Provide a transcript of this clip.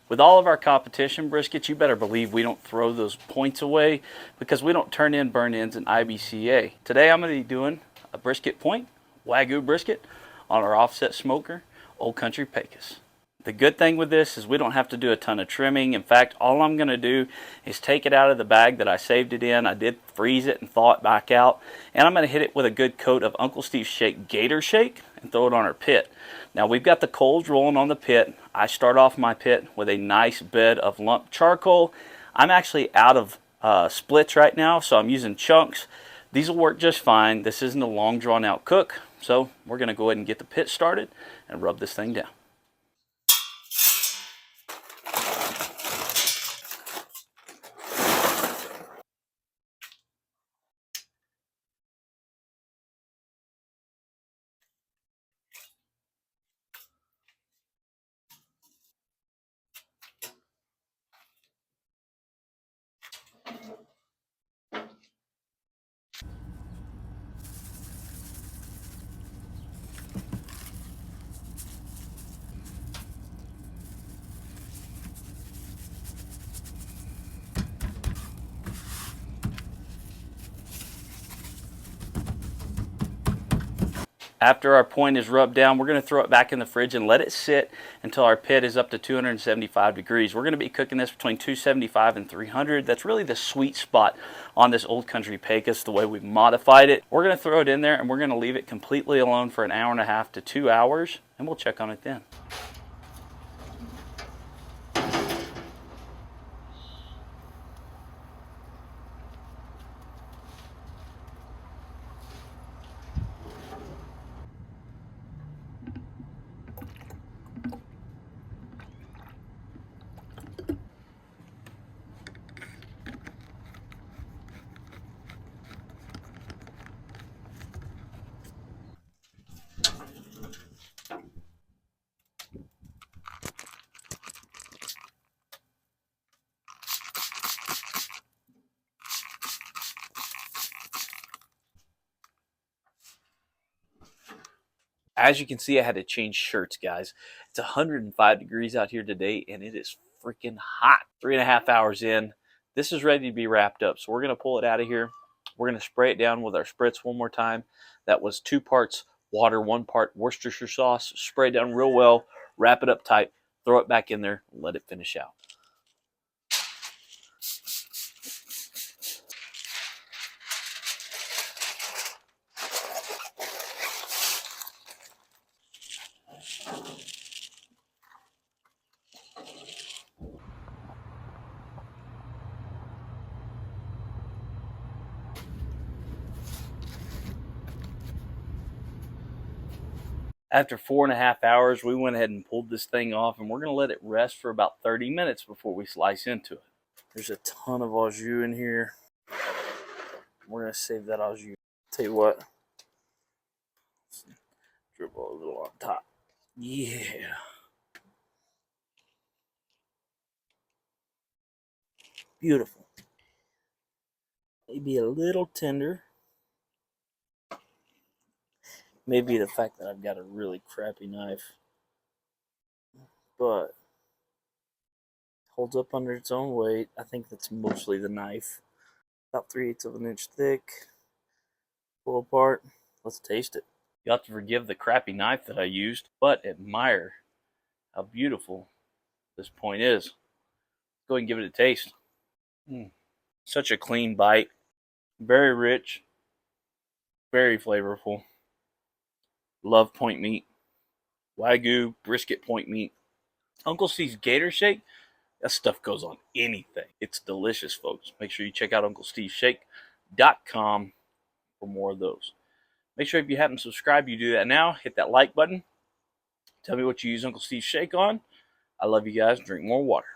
With all of our competition briskets, you better believe we don't throw those points away because we don't turn in burn-ins and IBCA. Today I'm going to be doing a brisket point, Wagyu brisket, on our offset smoker, Old Country Pecos. The good thing with this is we don't have to do a ton of trimming. In fact, all I'm going to do is take it out of the bag that I saved it in. I did freeze it and thaw it back out. And I'm going to hit it with a good coat of Uncle Steve's Shake Gator Shake and throw it on our pit. Now we've got the coals rolling on the pit. I start off my pit with a nice bed of lump charcoal. I'm actually out of splits right now, so I'm using chunks. These will work just fine. This isn't a long drawn out cook. So we're going to go ahead and get the pit started and rub this thing down. After our point is rubbed down, we're going to throw it back in the fridge and let it sit until our pit is up to 275 degrees. We're going to be cooking this between 275 and 300. That's really the sweet spot on this Old Country Pecos, the way we've modified it. We're going to throw it in there and we're going to leave it completely alone for an hour and a half to 2 hours, and we'll check on it then. As you can see, I had to change shirts, guys. It's 105 degrees out here today, and it is freaking hot. 3.5 hours in, this is ready to be wrapped up. So we're going to pull it out of here. We're going to spray it down with our spritz one more time. That was 2 parts water, 1 part Worcestershire sauce. Spray it down real well, wrap it up tight, throw it back in there, and let it finish out. After 4.5 hours, we went ahead and pulled this thing off, and we're going to let it rest for about 30 minutes before we slice into it. There's a ton of au jus in here. We're going to save that au jus. Tell you what, dribble a little on top. Yeah. Beautiful. Maybe a little tender. Maybe the fact that I've got a really crappy knife, but holds up under its own weight. I think that's mostly the knife. About 3/8 of an inch thick. Pull apart. Let's taste it. You'll have to forgive the crappy knife that I used, but admire how beautiful this point is. Go ahead and give it a taste. Such a clean bite. Very rich. Very flavorful. Love point meat. Wagyu brisket point meat. Uncle Steve's Gator Shake, that stuff goes on anything. It's delicious, folks. Make sure you check out UncleSteveShake.com for more of those. Make sure if you haven't subscribed, you do that now. Hit that like button. Tell me what you use Uncle Steve's Shake on. I love you guys. Drink more water.